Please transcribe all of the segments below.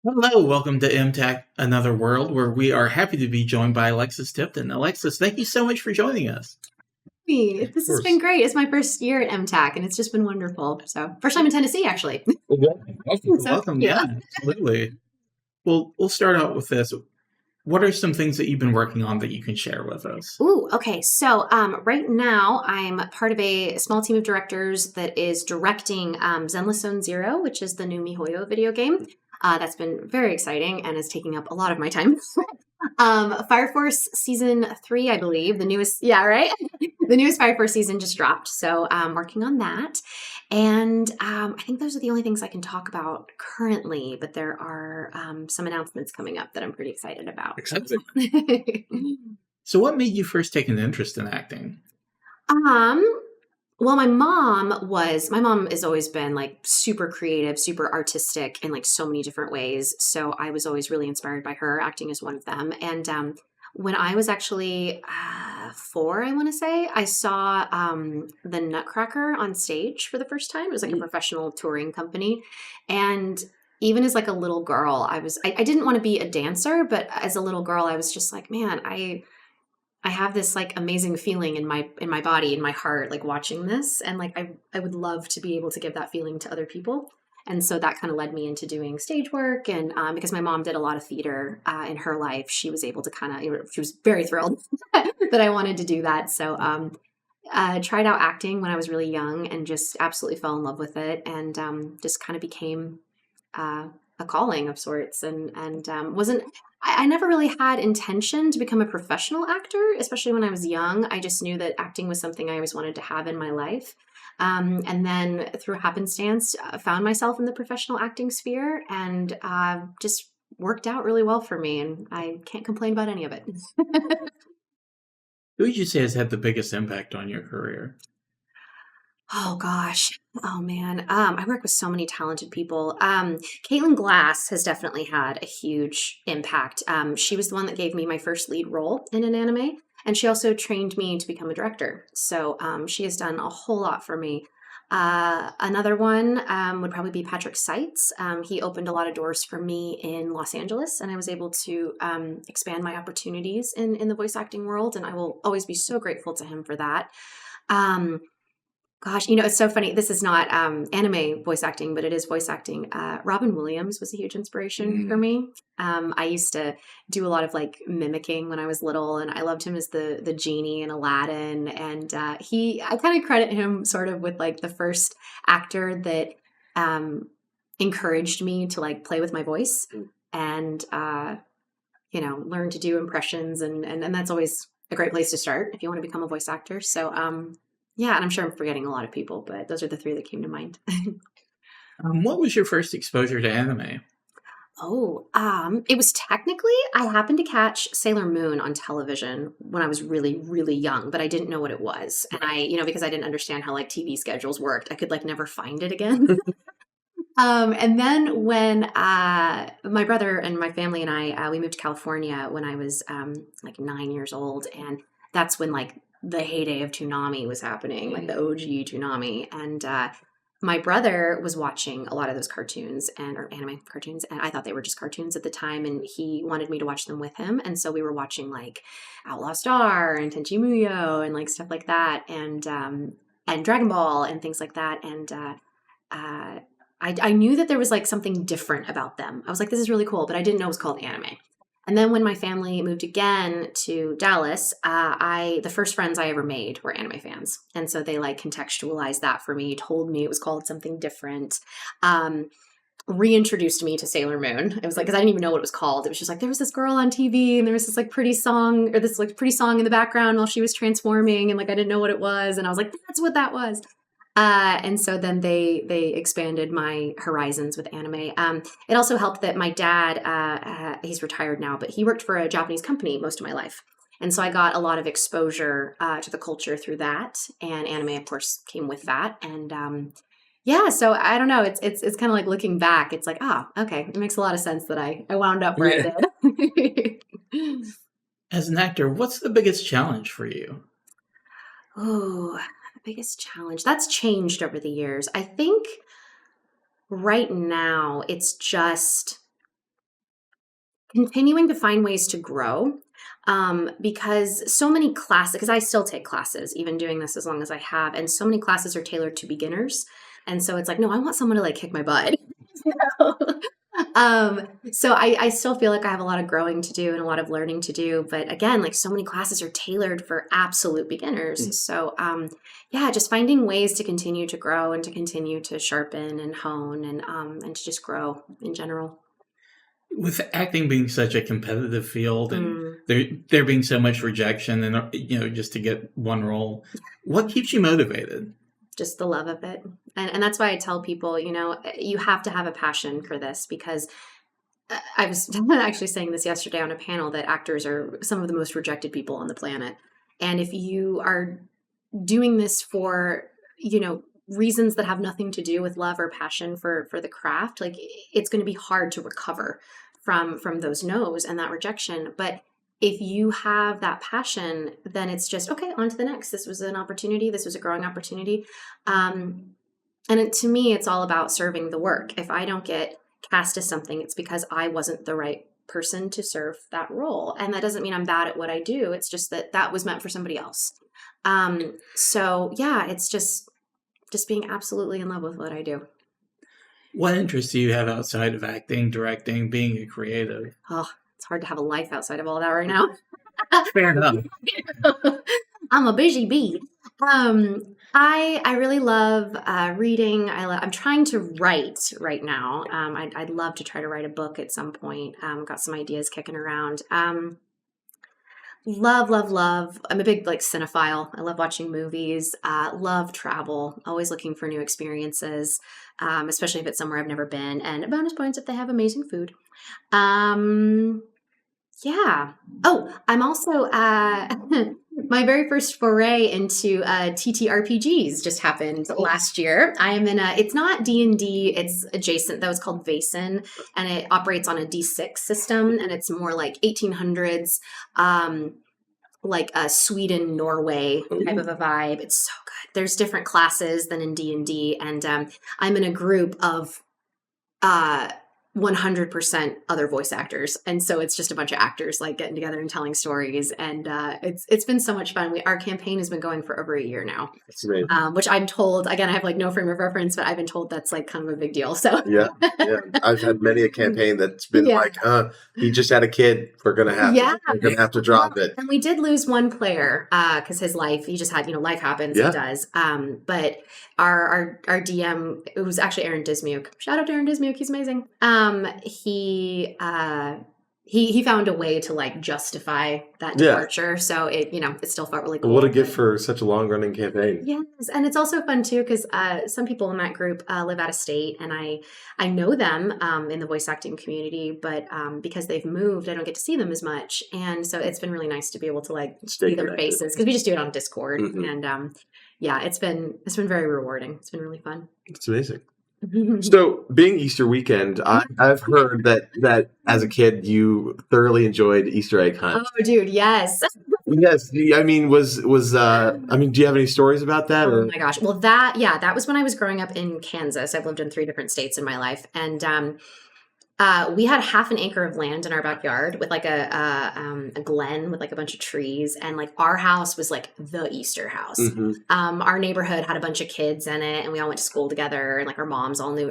Hello, welcome to MTAC Another World, where we are happy to be joined by Alexis Tipton. Alexis, thank you so much for joining us. Of This has been course. great. It's my first year at MTAC, and it's just been wonderful. So, first time in Tennessee, actually. Welcome, So, welcome. yeah. Yeah, absolutely. Well, we'll start out with this. What are some things that you've been working on that you can share with us? Ooh, okay. So, right now, I'm part of a small team of directors that is directing Zenless Zone Zero, which is the new MiHoYo video game. That's been very exciting and is taking up a lot of my time. Fire Force season 3, I believe, the newest. Yeah, right. The newest Fire Force season just dropped, so I'm working on that. And I think those are the only things I can talk about currently. But there are some announcements coming up that I'm pretty excited about. Exciting. So, what made you first take an interest in acting? um, Well, my mom has always been like super creative, super artistic in like so many different ways. So I was always really inspired by her. Acting is one of them. And when I was actually 4, I want to say, I saw the Nutcracker on stage for the first time. It was like a professional touring company. And even as like a little girl, I didn't want to be a dancer, but as a little girl, I was just like, man, I have this like amazing feeling in my body, in my heart, like watching this, and like I would love to be able to give that feeling to other people. And so that kind of led me into doing stage work, and because my mom did a lot of theater in her life, she was able to she was very thrilled that I wanted to do that. So tried out acting when I was really young, and just absolutely fell in love with it, and just kind of became uh, a calling of sorts, and wasn't I never really had intention to become a professional actor, especially when I was young. I just knew that acting was something I always wanted to have in my life. And then through happenstance, found myself in the professional acting sphere, and just worked out really well for me. And I can't complain about any of it. Who would you say has had the biggest impact on your career? Oh gosh. Oh man. I work with so many talented people. Caitlin Glass has definitely had a huge impact. She was the one that gave me my first lead role in an anime, and she also trained me to become a director. So she has done a whole lot for me. Another one would probably be Patrick Seitz. He opened a lot of doors for me in Los Angeles, and I was able to expand my opportunities in the voice acting world, and I will always be so grateful to him for that. Um, Gosh, it's so funny. This is not anime voice acting, but it is voice acting. Robin Williams was a huge inspiration for Mm. me. I used to do a lot of like mimicking when I was little, and I loved him as the genie in Aladdin. And I kind of credit him sort of with like the first actor that um, encouraged me to like play with my voice and learn to do impressions, and that's always a great place to start if you want to become a voice actor. So yeah, and I'm sure I'm forgetting a lot of people, but those are the 3 that came to mind. What was your first exposure to anime? It was technically, I happened to catch Sailor Moon on television when I was really, really young, but I didn't know what it was. And because I didn't understand how like TV schedules worked, I could like never find it again. And then when my brother and my family and we moved to California when I was like 9 years old, and that's when like the heyday of Toonami was happening, like the OG Toonami, and my brother was watching a lot of those cartoons or anime cartoons, and I thought they were just cartoons at the time, and he wanted me to watch them with him, and so we were watching like Outlaw Star and Tenchi Muyo and like stuff like that, and Dragon Ball and things like that, and uh, I knew that there was like something different about them. I was like, this is really cool, but I didn't know it was called anime. And then when my family moved again to Dallas, the first friends I ever made were anime fans, and so they like contextualized that for me, told me it was called something different, um, reintroduced me to Sailor Moon. It was like because I didn't even know what it was called. It was just like there was this girl on TV, and there was this like pretty song or this like pretty song in the background while she was transforming, and like I didn't know what it was, and I was like, that's what that was. And so then they expanded my horizons with anime. It also helped that my dad, he's retired now, but he worked for a Japanese company most of my life. And so I got a lot of exposure to the culture through that, and anime, of course, came with that. And yeah, so I don't know. It's kind of like looking back. It's like, okay, it makes a lot of sense that I wound up where Yeah. I did. As an actor, what's the biggest challenge for you? Oh, the biggest challenge that's changed over the years. I think right now it's just continuing to find ways to grow. Because so many classes, because I still take classes, even doing this as long as I have, and so many classes are tailored to beginners. And so it's like, no, I want someone to like kick my butt. So I still feel like I have a lot of growing to do and a lot of learning to do. But again, like so many classes are tailored for absolute beginners. So yeah, just finding ways to continue to grow and to continue to sharpen and hone and to just grow in general. With acting being such a competitive field and there being so much rejection and just to get one role, what keeps you motivated? Just the love of it. And that's why I tell people, you have to have a passion for this, because I was actually saying this yesterday on a panel that actors are some of the most rejected people on the planet. And if you are doing this for, reasons that have nothing to do with love or passion for the craft, like it's going to be hard to recover from those no's and that rejection. But if you have that passion, then it's just, okay, on to the next. This was an opportunity. This was a growing opportunity. And to me, it's all about serving the work. If I don't get cast as something, it's because I wasn't the right person to serve that role. And that doesn't mean I'm bad at what I do. It's just that was meant for somebody else. So yeah, it's just being absolutely in love with what I do. What interests do you have outside of acting, directing, being a creative? Oh, it's hard to have a life outside of all that right now. Fair enough. I'm a busy bee. I really love reading. I'm trying to write right now. I'd love to try to write a book at some point. Got some ideas kicking around. Love. I'm a big cinephile. I love watching movies. Love travel. Always looking for new experiences, especially if it's somewhere I've never been. And bonus points if they have amazing food. Yeah. Oh, I'm also my very first foray into TTRPGs just happened last year. I am in it's not D&D, it's adjacent though. It's called Vaesen, and it operates on a D6 system, and it's more like 1800s, like a Sweden, Norway type of a vibe. It's so good. There's different classes than in D&D, and I'm in a group of 100% other voice actors, and so it's just a bunch of actors like getting together and telling stories, and it's been so much fun. Our campaign has been going for over a year now. That's amazing. Which I'm told, again, I have no frame of reference, but I've been told that's kind of a big deal. So yeah, I've had many a campaign that's been he just had a kid. We're gonna have to drop it. And we did lose one player because his life, he just had life happens. It does. But our DM, it was actually Aaron Dismuke. Shout out to Aaron Dismuke. He's amazing. He found a way to justify that departure. So it still felt really cool. What a gift for such a long running campaign. Yes. And it's also fun too, because some people in that group live out of state, and I know them in the voice acting community, but because they've moved, I don't get to see them as much. And so it's been really nice to be able to see their faces, because we just do it on Discord. And it's been very rewarding. It's been really fun. It's amazing. So, being Easter weekend, I've heard that as a kid you thoroughly enjoyed Easter egg hunt. Oh, dude, yes. Yes, I mean, do you have any stories about that? Oh my gosh, well, that was when I was growing up in Kansas. I've lived in 3 different states in my life, and we had half an acre of land in our backyard with a glen with a bunch of trees, and our house was the Easter house. Our neighborhood had a bunch of kids in it, and we all went to school together, and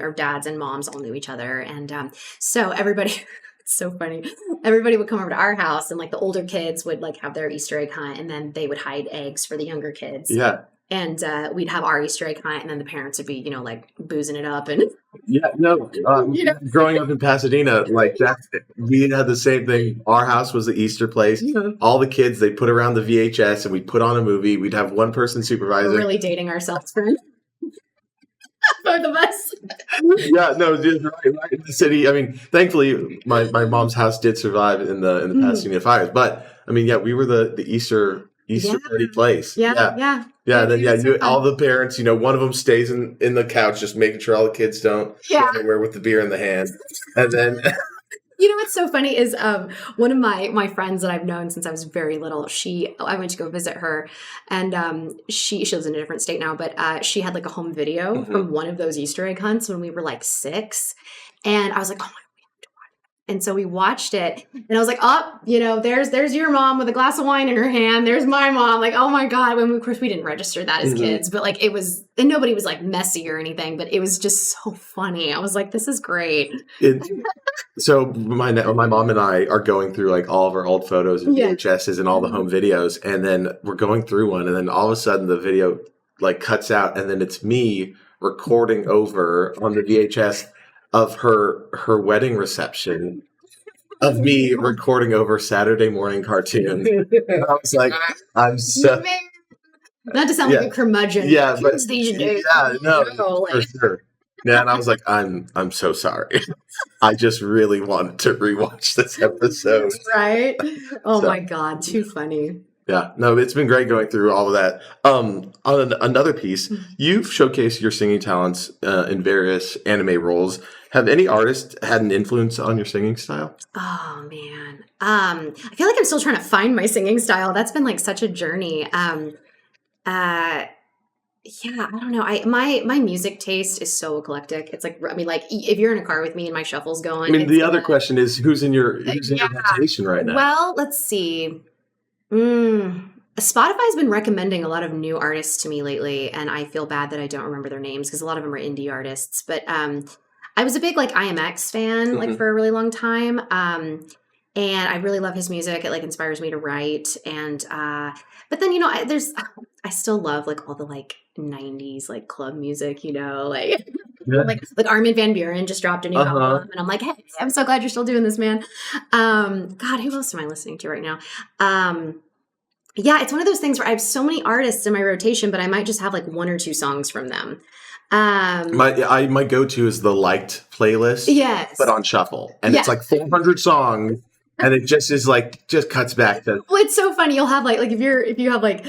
our dads and moms all knew each other, and so everybody. It's so funny. Everybody would come over to our house, and the older kids would have their Easter egg hunt, and then they would hide eggs for the younger kids. Yeah. And we'd have our Easter egg hunt, and then the parents would be, boozing it up. And growing up in Pasadena, we had the same thing. Our house was the Easter place. Yeah. All the kids, they put around the VHS, and we'd put on a movie. We'd have one person supervising. We're really dating ourselves, friend. Both of us. Yeah, no, just right in the city. I mean, thankfully, my mom's house did survive in the Pasadena fires. But I mean, we were the Easter party place. Yeah. Then all the parents, one of them stays in the couch, just making sure all the kids don't go anywhere with the beer in the hand. And then what's so funny is one of my friends that I've known since I was very little, I went to go visit her, and she lives in a different state now, but she had a home video from one of those Easter egg hunts when we were 6, and I was like, oh my, And so we watched it, and I was like, oh, there's your mom with a glass of wine in her hand. There's my mom. Like, oh my God. Of course, we didn't register that as kids, but like and nobody was like messy or anything, but it was just so funny. I was like, this is great. So my mom and I are going through like all of our old photos and VHSs and all the home videos. And then we're going through one, and then all of a sudden the video like cuts out, and then it's me recording over on the VHS of her wedding reception, of me recording over Saturday morning cartoon. And I was like, I'm so not to sound like a curmudgeon. Yeah, but for sure. Yeah, and I was like, I'm so sorry. I just really wanted to rewatch this episode. Right? Oh my God, too funny. Yeah, no, it's been great going through all of that. On another piece, you've showcased your singing talents in various anime roles. Have any artists had an influence on your singing style? Oh man, I feel like I'm still trying to find my singing style. That's been like such a journey. Yeah, I don't know. My music taste is so eclectic. It's like, I mean, like if you're in a car with me and my shuffle's going. I mean, the other question is, who's in your rotation right now? Well, let's see. Spotify's been recommending a lot of new artists to me lately, and I feel bad that I don't remember their names because a lot of them are indie artists. But I was a big like IMX fan like for a really long time, and I really love his music. It like inspires me to write, and but then I still love like all the like 90s like club music, like. Yeah. Like Armin van Buuren just dropped a new album, and I'm like, hey, I'm so glad you're still doing this, man. God, who else am I listening to right now? Yeah, it's one of those things where I have so many artists in my rotation, but I might just have like one or two songs from them. My go-to is the liked playlist, yes, but on shuffle, and it's like 400 songs, and it just is like just cuts back to. Well, it's so funny. You'll have like if you have like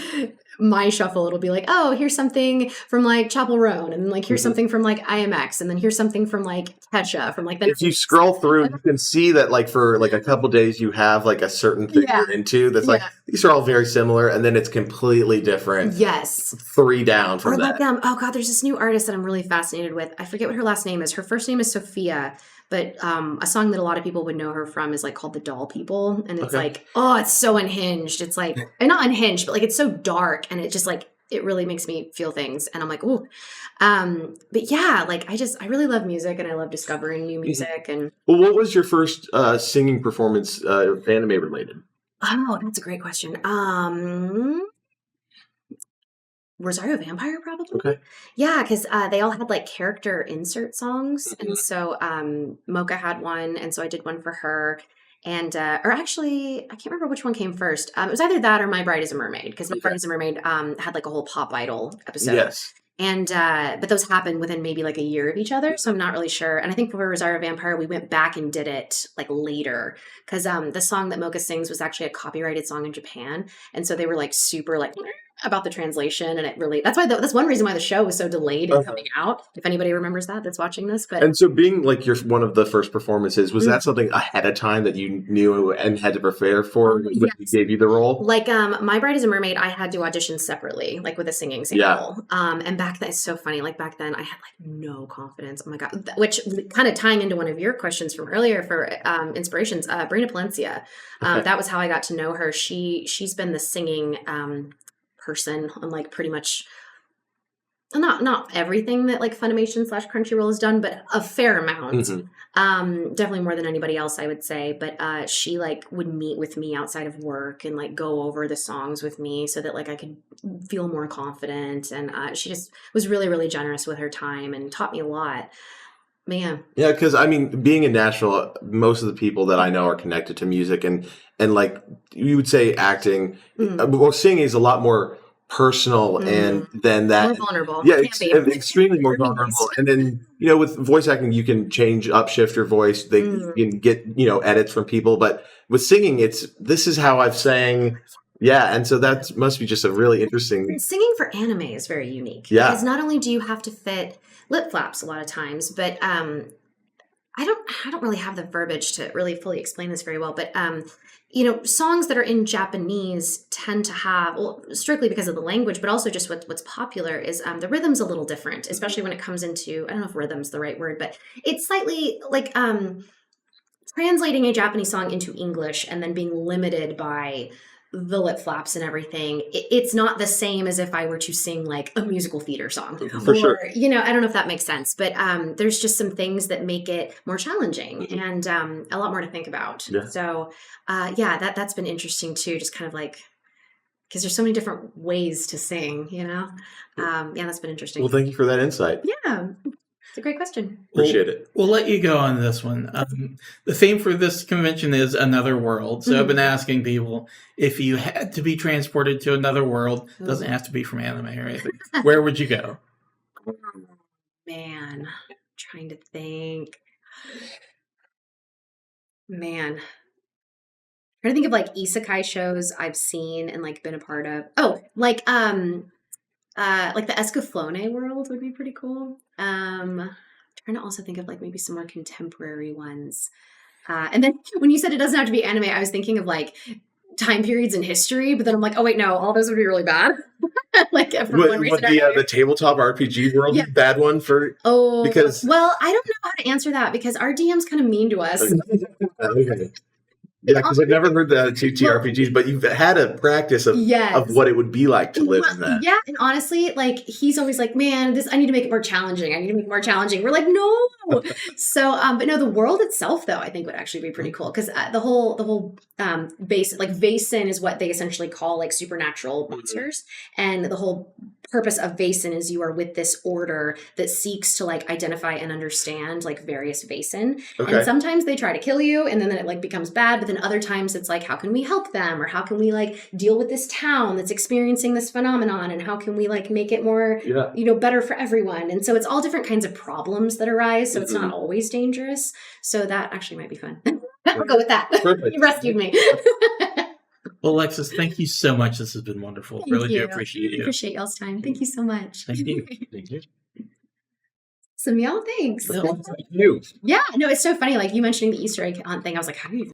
my shuffle, it'll be like, oh, here's something from like Chapel Roan, and then like here's something from like IMX, and then here's something from like Kesha, from like. If you scroll through, you can see that like for like a couple days you have like a certain thing you're into that's like these are all very similar, and then it's completely different. Yes, 3 down from that. Like oh God, there's this new artist that I'm really fascinated with. I forget what her last name is. Her first name is Sophia. But a song that a lot of people would know her from is like called The Doll People. And it's like, oh, it's so unhinged. It's like, not unhinged, but like it's so dark. And it just like, it really makes me feel things. And I'm like, ooh. But yeah, like I really love music, and I love discovering new music. And well, what was your first singing performance anime related? Oh, that's a great question. Rosario Vampire, probably. Okay. Yeah, because they all had like character insert songs, and so Mocha had one, and so I did one for her, and or actually I can't remember which one came first. It was either that or My Bride is a Mermaid, because My Bride is a Mermaid had like a whole Pop Idol episode. Yes. And but those happened within maybe like a year of each other, so I'm not really sure. And I think for Rosario Vampire, we went back and did it like later, because the song that Mocha sings was actually a copyrighted song in Japan, and so they were like super like about the translation, and it really that's one reason why the show was so delayed in coming out. If anybody remembers that's watching this, but and so being like your one of the first performances, was that something ahead of time that you knew and had to prepare for when he gave you the role? Like My Bride is a Mermaid, I had to audition separately, like with a singing sample. And back then, it's so funny. Like back then, I had like no confidence. Oh my God! Which kind of tying into one of your questions from earlier for inspirations, Brina Palencia. That was how I got to know her. She's been the singing person on like pretty much not everything that like Funimation / Crunchyroll has done, but a fair amount. Definitely more than anybody else, I would say. But she like would meet with me outside of work and like go over the songs with me so that like I could feel more confident. And she just was really, really generous with her time and taught me a lot. Man. Yeah, because I mean, being in Nashville, most of the people that I know are connected to music, and like you would say, acting, well, singing is a lot more personal, and then that more vulnerable. Yeah, extremely more vulnerable. And then with voice acting, you can change shift your voice. You can get edits from people, but with singing, this is how I've sang. Yeah, and so that must be just a really interesting. Singing for anime is very unique. Yeah, because not only do you have to fit lip flaps a lot of times, but I don't really have the verbiage to really fully explain this very well, but songs that are in Japanese tend to have, well, strictly because of the language, but also just what's popular is the rhythm's a little different, especially when it comes into, I don't know if rhythm's the right word, but it's slightly like translating a Japanese song into English and then being limited by the lip flaps and everything, it's not the same as if I were to sing like a musical theater song. For sure. You know, I don't know if that makes sense, but there's just some things that make it more challenging and a lot more to think about. Yeah. So that's been interesting too, just kind of like, because there's so many different ways to sing, you know? That's been interesting. Well, thank you for that insight. Yeah. It's a great question. Appreciate it. We'll let you go on this one. The theme for this convention is another world. So I've been asking people, if you had to be transported to another world, doesn't have to be from anime or anything, where would you go? Man, trying to think. Man. Trying to think of like isekai shows I've seen and like been a part of. Oh, like the Escaflowne world would be pretty cool. Trying to also think of like maybe some more contemporary ones. And then when you said it doesn't have to be anime, I was thinking of like time periods in history, but then I'm like, oh wait, no, all those would be really bad. Like for one reason. The tabletop RPG world be a bad one for? Oh, because well, I don't know how to answer that because our DM's kind of mean to us. Okay. Yeah, because I've never heard the TTRPGs, but you've had a practice of what it would be like to live in that. Yeah, and honestly, like he's always like, "Man, I need to make it more challenging. I need to make it more challenging." We're like, "No." So, but no, the world itself, though, I think would actually be pretty cool because the whole base, like Vaesen, is what they essentially call like supernatural monsters, and the whole purpose of Vaesen is you are with this order that seeks to like identify and understand like various Vaesen, and sometimes they try to kill you, and then it like becomes bad, but then other times it's like, how can we help them, or how can we like deal with this town that's experiencing this phenomenon, and how can we like make it more better for everyone. And so it's all different kinds of problems that arise, so it's not always dangerous. So that actually might be fun. I'll go with that. You rescued me. Well, Alexis, thank you so much. This has been wonderful. Really do appreciate you. Appreciate y'all's time. Thank you so much. Thank you. Thank you. Some y'all, thanks. Thank you. Yeah, no, it's so funny. Like you mentioning the Easter egg hunt thing, I was like, how do you